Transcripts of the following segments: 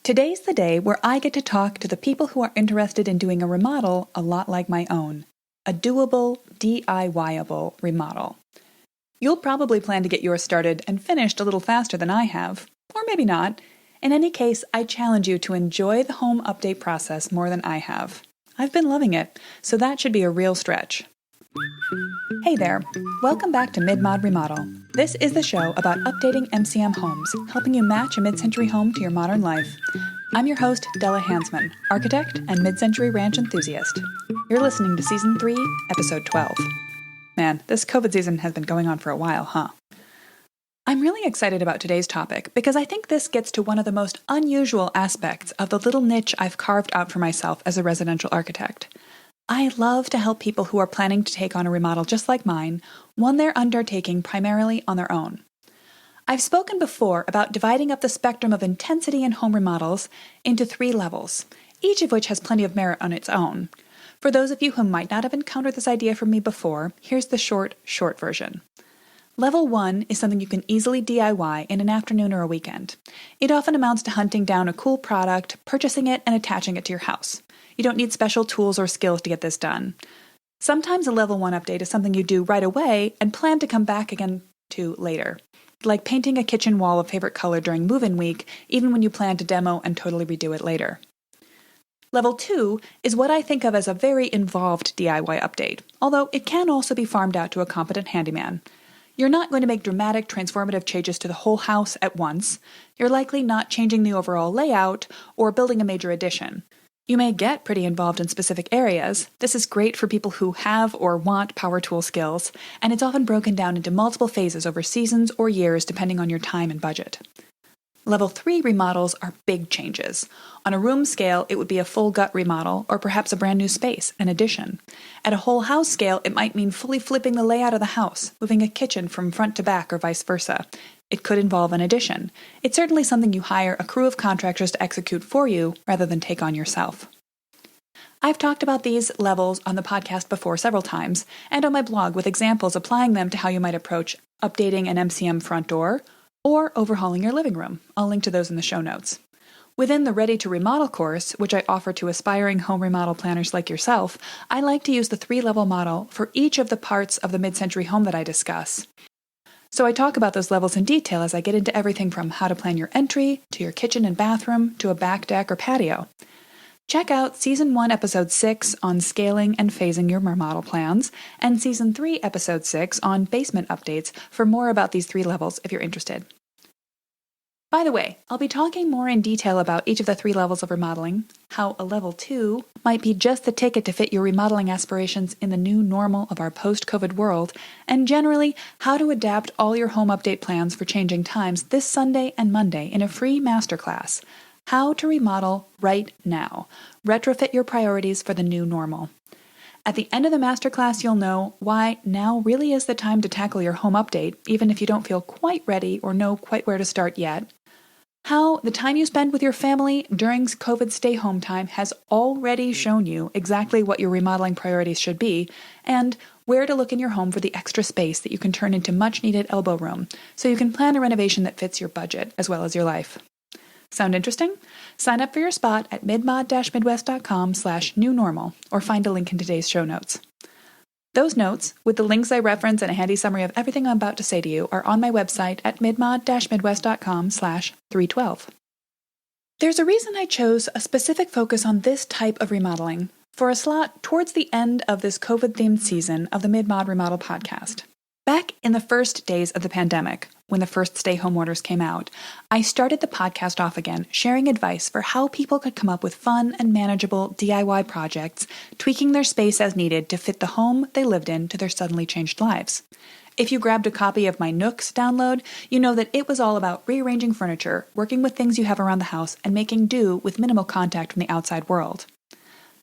Today's the day where I get to talk to the people who are interested in doing a remodel a lot like my own. A doable, DIYable remodel. You'll probably plan to get yours started and finished a little faster than I have, or maybe not. In any case, I challenge you to enjoy the home update process more than I have. I've been loving it, so that should be a real stretch. Hey there, welcome back to Mid-Mod Remodel. This is the show about updating MCM homes, helping you match a mid-century home to your modern life. I'm your host, Della Hansman, architect and mid-century ranch enthusiast. You're listening to Season 3, Episode 12. Man, this COVID season has been going on for a while, huh? I'm really excited about today's topic because I think this gets to one of the most unusual aspects of the little niche I've carved out for myself as a residential architect. I love to help people who are planning to take on a remodel just like mine, one they're undertaking primarily on their own. I've spoken before about dividing up the spectrum of intensity in home remodels into 3 levels, each of which has plenty of merit on its own. For those of you who might not have encountered this idea from me before, here's the short version. Level 1 is something you can easily DIY in an afternoon or a weekend. It often amounts to hunting down a cool product, purchasing it, and attaching it to your house. You don't need special tools or skills to get this done. Sometimes a level 1 update is something you do right away and plan to come back again to later. Like painting a kitchen wall a favorite color during move-in week, even when you plan to demo and totally redo it later. Level 2 is what I think of as a very involved DIY update, although it can also be farmed out to a competent handyman. You're not going to make dramatic, transformative changes to the whole house at once. You're likely not changing the overall layout or building a major addition. You may get pretty involved in specific areas. This is great for people who have or want power tool skills, and it's often broken down into multiple phases over seasons or years depending on your time and budget. Level 3 remodels are big changes. On a room scale, it would be a full gut remodel, or perhaps a brand new space, an addition. At a whole house scale, it might mean fully flipping the layout of the house, moving a kitchen from front to back or vice versa. It could involve an addition. It's certainly something you hire a crew of contractors to execute for you rather than take on yourself. I've talked about these levels on the podcast before several times, and on my blog with examples applying them to how you might approach updating an MCM front door, or overhauling your living room. I'll link to those in the show notes. Within the Ready to Remodel course, which I offer to aspiring home remodel planners like yourself, I like to use the 3-level model for each of the parts of the mid-century home that I discuss. So I talk about those levels in detail as I get into everything from how to plan your entry, to your kitchen and bathroom, to a back deck or patio. Check out Season 1, Episode 6 on scaling and phasing your remodel plans, and Season 3, Episode 6 on basement updates for more about these 3 levels if you're interested. By the way, I'll be talking more in detail about each of the 3 levels of remodeling, how a Level 2 might be just the ticket to fit your remodeling aspirations in the new normal of our post-COVID world, and generally, how to adapt all your home update plans for changing times this Sunday and Monday in a free masterclass. How to remodel right now. Retrofit your priorities for the new normal. At the end of the masterclass, you'll know why now really is the time to tackle your home update, even if you don't feel quite ready or know quite where to start yet. How the time you spend with your family during COVID stay-home time has already shown you exactly what your remodeling priorities should be, and where to look in your home for the extra space that you can turn into much-needed elbow room, so you can plan a renovation that fits your budget as well as your life. Sound interesting? Sign up for your spot at midmod-midwest.com/new normal, or find a link in today's show notes. Those notes, with the links I reference and a handy summary of everything I'm about to say to you, are on my website at midmod-midwest.com/312. There's a reason I chose a specific focus on this type of remodeling for a slot towards the end of this COVID-themed season of the Mid-Mod Remodel podcast. Back in the first days of the pandemic, when the first stay-home orders came out, I started the podcast off again, sharing advice for how people could come up with fun and manageable DIY projects, tweaking their space as needed to fit the home they lived in to their suddenly changed lives. If you grabbed a copy of my Nooks download, you know that it was all about rearranging furniture, working with things you have around the house, and making do with minimal contact from the outside world.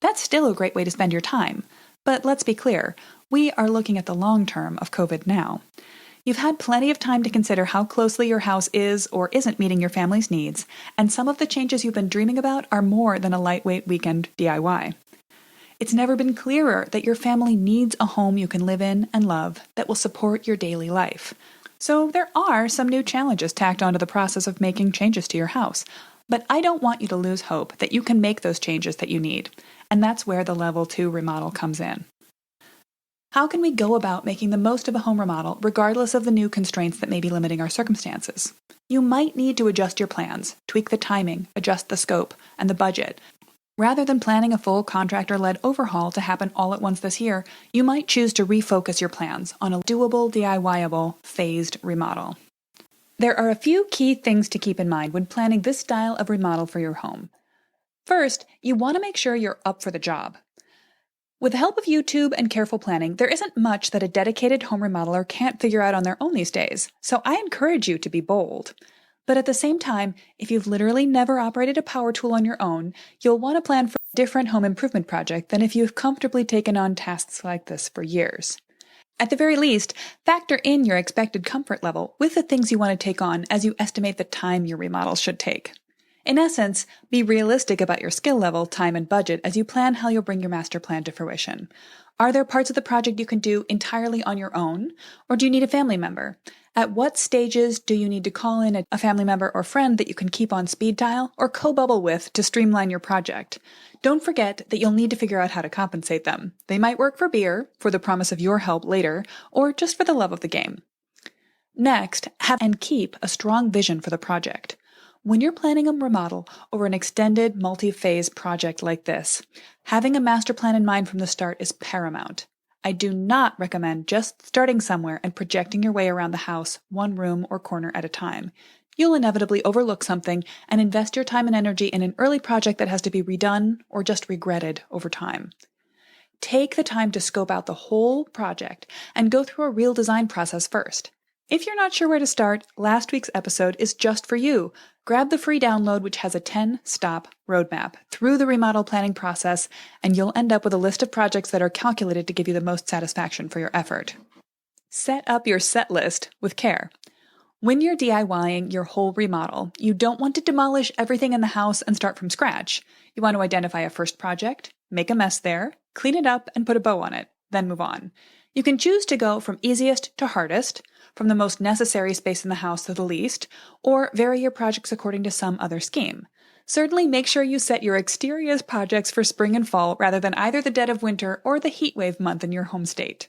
That's still a great way to spend your time. But let's be clear, we are looking at the long term of COVID now. You've had plenty of time to consider how closely your house is or isn't meeting your family's needs, and some of the changes you've been dreaming about are more than a lightweight weekend DIY. It's never been clearer that your family needs a home you can live in and love that will support your daily life. So there are some new challenges tacked onto the process of making changes to your house. But I don't want you to lose hope that you can make those changes that you need, and that's where the Level 2 remodel comes in. How can we go about making the most of a home remodel regardless of the new constraints that may be limiting our circumstances? You might need to adjust your plans, tweak the timing, adjust the scope, and the budget. Rather than planning a full contractor-led overhaul to happen all at once this year, you might choose to refocus your plans on a doable, DIYable, phased remodel. There are a few key things to keep in mind when planning this style of remodel for your home. First, you want to make sure you're up for the job. With the help of YouTube and careful planning, there isn't much that a dedicated home remodeler can't figure out on their own these days, so I encourage you to be bold. But at the same time, if you've literally never operated a power tool on your own, you'll want to plan for a different home improvement project than if you've comfortably taken on tasks like this for years. At the very least, factor in your expected comfort level with the things you want to take on as you estimate the time your remodel should take. In essence, be realistic about your skill level, time, and budget as you plan how you'll bring your master plan to fruition. Are there parts of the project you can do entirely on your own, or do you need a family member? At what stages do you need to call in a family member or friend that you can keep on speed dial or co-bubble with to streamline your project? Don't forget that you'll need to figure out how to compensate them. They might work for beer, for the promise of your help later, or just for the love of the game. Next, have and keep a strong vision for the project. When you're planning a remodel over an extended, multi-phase project like this, having a master plan in mind from the start is paramount. I do not recommend just starting somewhere and projecting your way around the house, one room or corner at a time. You'll inevitably overlook something and invest your time and energy in an early project that has to be redone or just regretted over time. Take the time to scope out the whole project and go through a real design process first. If you're not sure where to start, last week's episode is just for you. Grab the free download, which has a 10-stop roadmap through the remodel planning process, and you'll end up with a list of projects that are calculated to give you the most satisfaction for your effort. Set up your set list with care. When you're DIYing your whole remodel, you don't want to demolish everything in the house and start from scratch. You want to identify a first project, make a mess there, clean it up, and put a bow on it, then move on. You can choose to go from easiest to hardest, from the most necessary space in the house to the least, or vary your projects according to some other scheme. Certainly make sure you set your exterior projects for spring and fall rather than either the dead of winter or the heat wave month in your home state.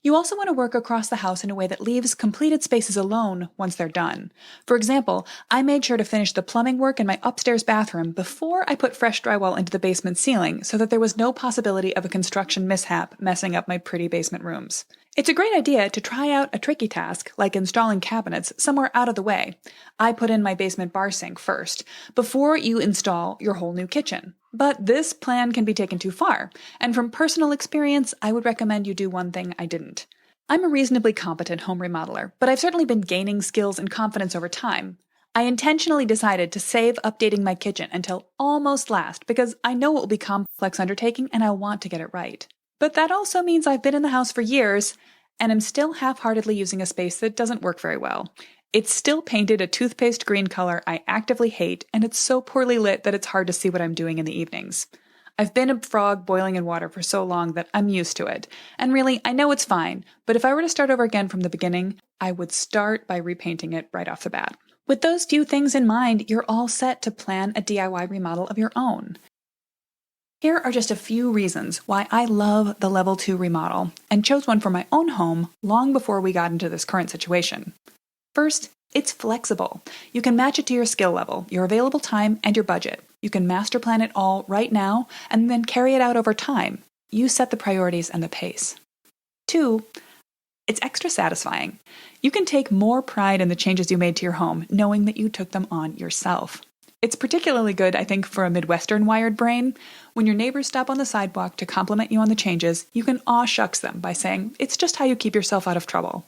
You also want to work across the house in a way that leaves completed spaces alone once they're done. For example, I made sure to finish the plumbing work in my upstairs bathroom before I put fresh drywall into the basement ceiling so that there was no possibility of a construction mishap messing up my pretty basement rooms. It's a great idea to try out a tricky task, like installing cabinets, somewhere out of the way. I put in my basement bar sink first, before you install your whole new kitchen. But this plan can be taken too far, and from personal experience, I would recommend you do one thing I didn't. I'm a reasonably competent home remodeler, but I've certainly been gaining skills and confidence over time. I intentionally decided to save updating my kitchen until almost last because I know it will be a complex undertaking and I want to get it right. But that also means I've been in the house for years and am still half-heartedly using a space that doesn't work very well. It's still painted a toothpaste green color I actively hate, and it's so poorly lit that it's hard to see what I'm doing in the evenings. I've been a frog boiling in water for so long that I'm used to it. And really, I know it's fine, but if I were to start over again from the beginning, I would start by repainting it right off the bat. With those few things in mind, you're all set to plan a DIY remodel of your own. Here are just a few reasons why I love the Level 2 remodel and chose one for my own home long before we got into this current situation. First, it's flexible. You can match it to your skill level, your available time, and your budget. You can master plan it all right now and then carry it out over time. You set the priorities and the pace. 2, it's extra satisfying. You can take more pride in the changes you made to your home, knowing that you took them on yourself. It's particularly good, I think, for a Midwestern wired brain. When your neighbors stop on the sidewalk to compliment you on the changes, you can aw shucks them by saying, it's just how you keep yourself out of trouble.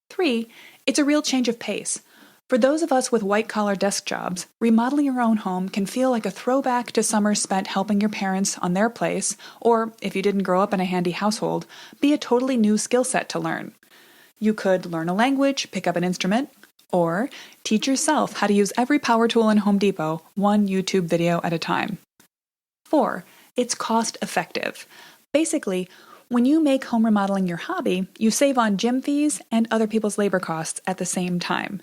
3, it's a real change of pace. For those of us with white-collar desk jobs, remodeling your own home can feel like a throwback to summers spent helping your parents on their place, or, if you didn't grow up in a handy household, be a totally new skill set to learn. You could learn a language, pick up an instrument, or teach yourself how to use every power tool in Home Depot, one YouTube video at a time. 4, it's cost-effective. Basically, when you make home remodeling your hobby, you save on gym fees and other people's labor costs at the same time.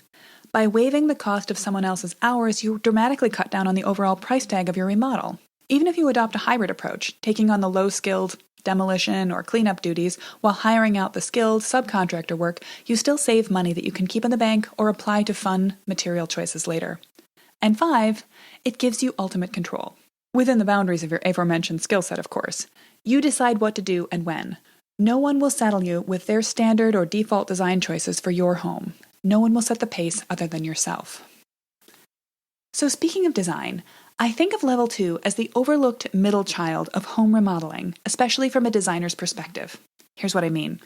By waiving the cost of someone else's hours, you dramatically cut down on the overall price tag of your remodel. Even if you adopt a hybrid approach, taking on the low-skilled demolition or cleanup duties while hiring out the skilled subcontractor work, you still save money that you can keep in the bank or apply to fun material choices later. And 5, it gives you ultimate control. Within the boundaries of your aforementioned skill set, of course. You decide what to do and when. No one will saddle you with their standard or default design choices for your home. No one will set the pace other than yourself. So speaking of design, I think of Level 2 as the overlooked middle child of home remodeling, especially from a designer's perspective. Here's what I mean.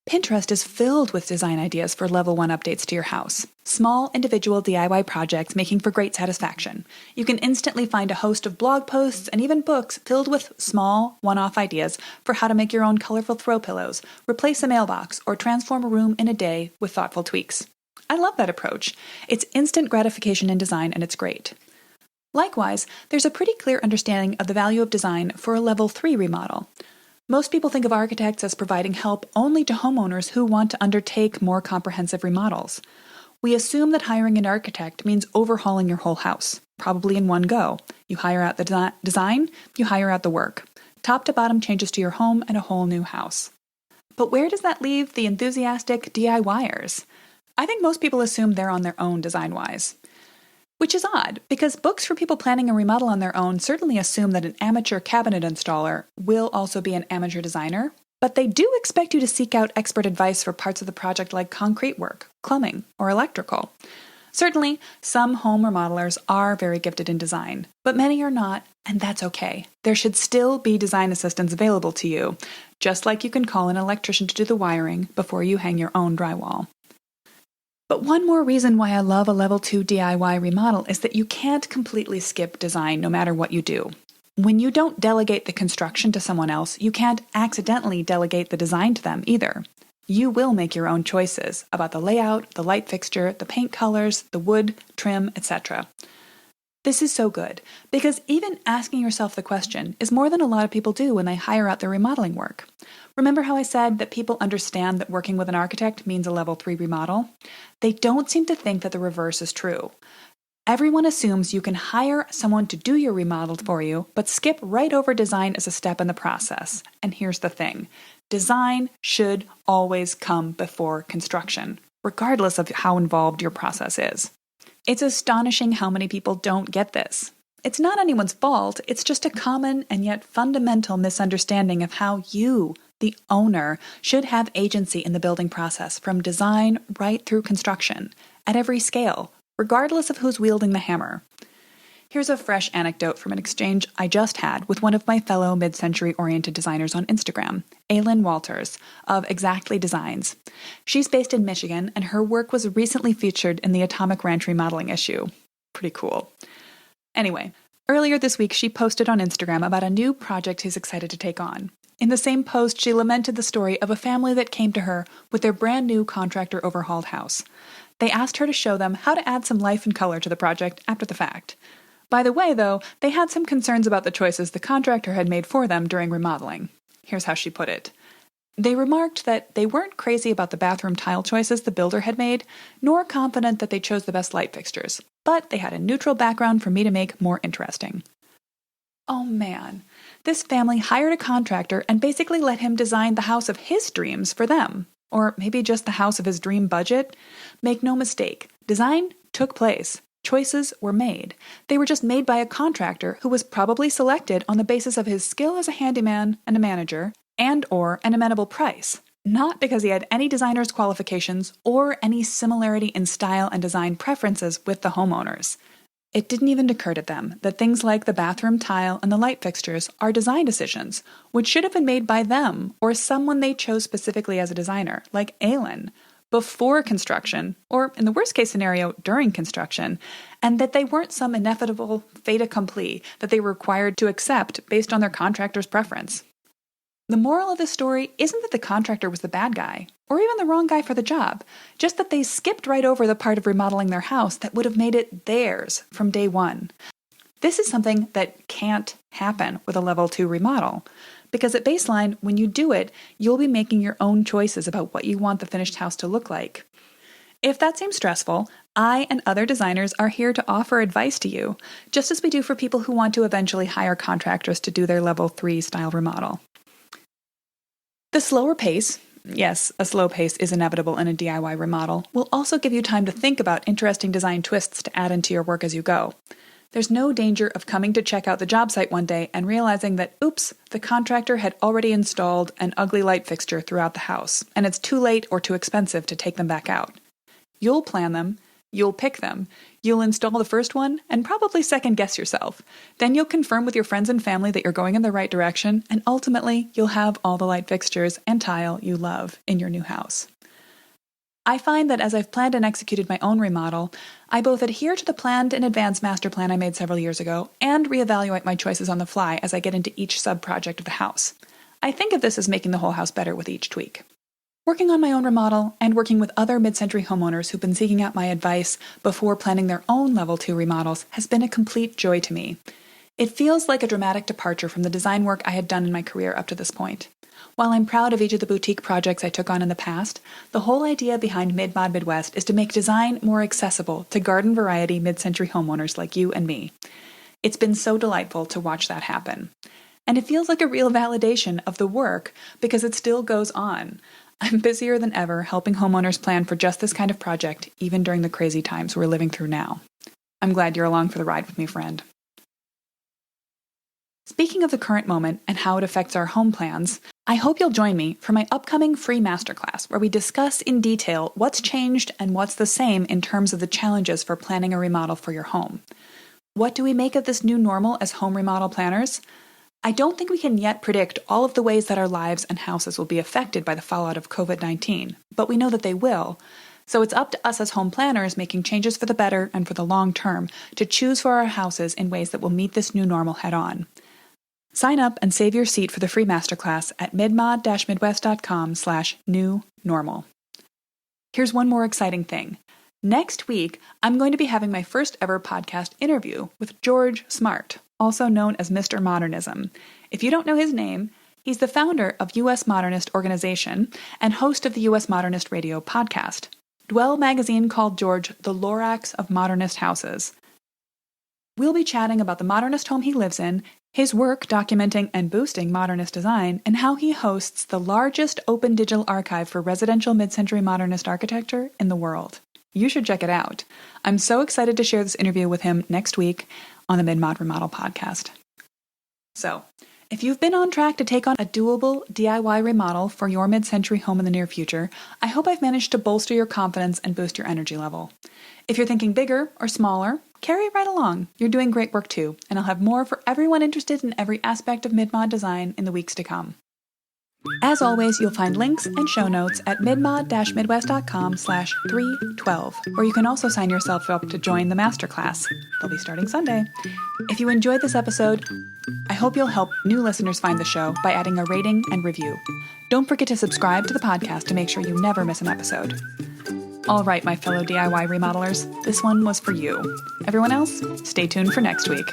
Pinterest is filled with design ideas for Level 1 updates to your house. Small, individual DIY projects making for great satisfaction. You can instantly find a host of blog posts and even books filled with small, one-off ideas for how to make your own colorful throw pillows, replace a mailbox, or transform a room in a day with thoughtful tweaks. I love that approach. It's instant gratification in design, and it's great. Likewise, there's a pretty clear understanding of the value of design for a Level 3 remodel. Most people think of architects as providing help only to homeowners who want to undertake more comprehensive remodels. We assume that hiring an architect means overhauling your whole house, probably in one go. You hire out the design, you hire out the work. Top to bottom changes to your home and a whole new house. But where does that leave the enthusiastic DIYers? I think most people assume they're on their own design-wise. Which is odd, because books for people planning a remodel on their own certainly assume that an amateur cabinet installer will also be an amateur designer, but they do expect you to seek out expert advice for parts of the project like concrete work, plumbing, or electrical. Certainly, some home remodelers are very gifted in design, but many are not, and that's okay. There should still be design assistance available to you, just like you can call an electrician to do the wiring before you hang your own drywall. But one more reason why I love a Level 2 DIY remodel is that you can't completely skip design no matter what you do. When you don't delegate the construction to someone else, you can't accidentally delegate the design to them either. You will make your own choices about the layout, the light fixture, the paint colors, the wood, trim, etc. This is so good, because even asking yourself the question is more than a lot of people do when they hire out their remodeling work. Remember how I said that people understand that working with an architect means a Level 3 remodel? They don't seem to think that the reverse is true. Everyone assumes you can hire someone to do your remodel for you, but skip right over design as a step in the process. And here's the thing. Design should always come before construction, regardless of how involved your process is. It's astonishing how many people don't get this. It's not anyone's fault, it's just a common and yet fundamental misunderstanding of how you, the owner, should have agency in the building process from design right through construction, at every scale, regardless of who's wielding the hammer. Here's a fresh anecdote from an exchange I just had with one of my fellow mid-century oriented designers on Instagram, Aylin Walters, of Exactly Designs. She's based in Michigan, and her work was recently featured in the Atomic Ranch remodeling issue. Pretty cool. Anyway, earlier this week she posted on Instagram about a new project she's excited to take on. In the same post, she lamented the story of a family that came to her with their brand new contractor overhauled house. They asked her to show them how to add some life and color to the project after the fact. By the way, though, they had some concerns about the choices the contractor had made for them during remodeling. Here's how she put it. They remarked that they weren't crazy about the bathroom tile choices the builder had made, nor confident that they chose the best light fixtures, but they had a neutral background for me to make more interesting. Oh man, this family hired a contractor and basically let him design the house of his dreams for them. Or maybe just the house of his dream budget. Make no mistake, design took place. Choices were made. They were just made by a contractor who was probably selected on the basis of his skill as a handyman and a manager, and/or an amenable price, not because he had any designer's qualifications or any similarity in style and design preferences with the homeowners. It didn't even occur to them that things like the bathroom tile and the light fixtures are design decisions, which should have been made by them or someone they chose specifically as a designer, like Aylin, before construction, or in the worst case scenario, during construction, and that they weren't some inevitable fait accompli that they were required to accept based on their contractor's preference. The moral of this story isn't that the contractor was the bad guy, or even the wrong guy for the job, just that they skipped right over the part of remodeling their house that would have made it theirs from day one. This is something that can't happen with a Level 2 remodel, because at baseline, when you do it, you'll be making your own choices about what you want the finished house to look like. If that seems stressful, I and other designers are here to offer advice to you, just as we do for people who want to eventually hire contractors to do their level 3 style remodel. The slower pace, yes, a slow pace is inevitable in a DIY remodel, will also give you time to think about interesting design twists to add into your work as you go. There's no danger of coming to check out the job site one day and realizing that, oops, the contractor had already installed an ugly light fixture throughout the house, and it's too late or too expensive to take them back out. You'll plan them, you'll pick them, you'll install the first one, and probably second-guess yourself. Then you'll confirm with your friends and family that you're going in the right direction, and ultimately, you'll have all the light fixtures and tile you love in your new house. I find that as I've planned and executed my own remodel, I both adhere to the planned and advanced master plan I made several years ago and reevaluate my choices on the fly as I get into each sub-project of the house. I think of this as making the whole house better with each tweak. Working on my own remodel and working with other mid-century homeowners who've been seeking out my advice before planning their own level 2 remodels has been a complete joy to me. It feels like a dramatic departure from the design work I had done in my career up to this point. While I'm proud of each of the boutique projects I took on in the past, the whole idea behind Mid-Mod Midwest is to make design more accessible to garden variety mid-century homeowners like you and me. It's been so delightful to watch that happen. And it feels like a real validation of the work because it still goes on. I'm busier than ever helping homeowners plan for just this kind of project, even during the crazy times we're living through now. I'm glad you're along for the ride with me, friend. Speaking of the current moment and how it affects our home plans, I hope you'll join me for my upcoming free masterclass where we discuss in detail what's changed and what's the same in terms of the challenges for planning a remodel for your home. What do we make of this new normal as home remodel planners? I don't think we can yet predict all of the ways that our lives and houses will be affected by the fallout of COVID-19, but we know that they will. So it's up to us as home planners making changes for the better and for the long term to choose for our houses in ways that will meet this new normal head on. Sign up and save your seat for the free masterclass at midmod-midwest.com/new normal. Here's one more exciting thing. Next week, I'm going to be having my first ever podcast interview with George Smart, also known as Mr. Modernism. If you don't know his name, he's the founder of U.S. Modernist Organization and host of the U.S. Modernist Radio podcast. Dwell magazine called George the Lorax of modernist houses. We'll be chatting about the modernist home he lives in, his work documenting and boosting modernist design, and how he hosts the largest open digital archive for residential mid-century modernist architecture in the world. You should check it out. I'm so excited to share this interview with him next week on the Mid-Mod Remodel podcast. So, if you've been on track to take on a doable DIY remodel for your mid-century home in the near future, I hope I've managed to bolster your confidence and boost your energy level. If you're thinking bigger or smaller, carry right along. You're doing great work too, and I'll have more for everyone interested in every aspect of mid-mod design in the weeks to come. As always, you'll find links and show notes at midmod-midwest.com/312, where you can also sign yourself up to join the masterclass. They'll be starting Sunday. If you enjoyed this episode, I hope you'll help new listeners find the show by adding a rating and review. Don't forget to subscribe to the podcast to make sure you never miss an episode. All right, my fellow DIY remodelers, this one was for you. Everyone else, stay tuned for next week.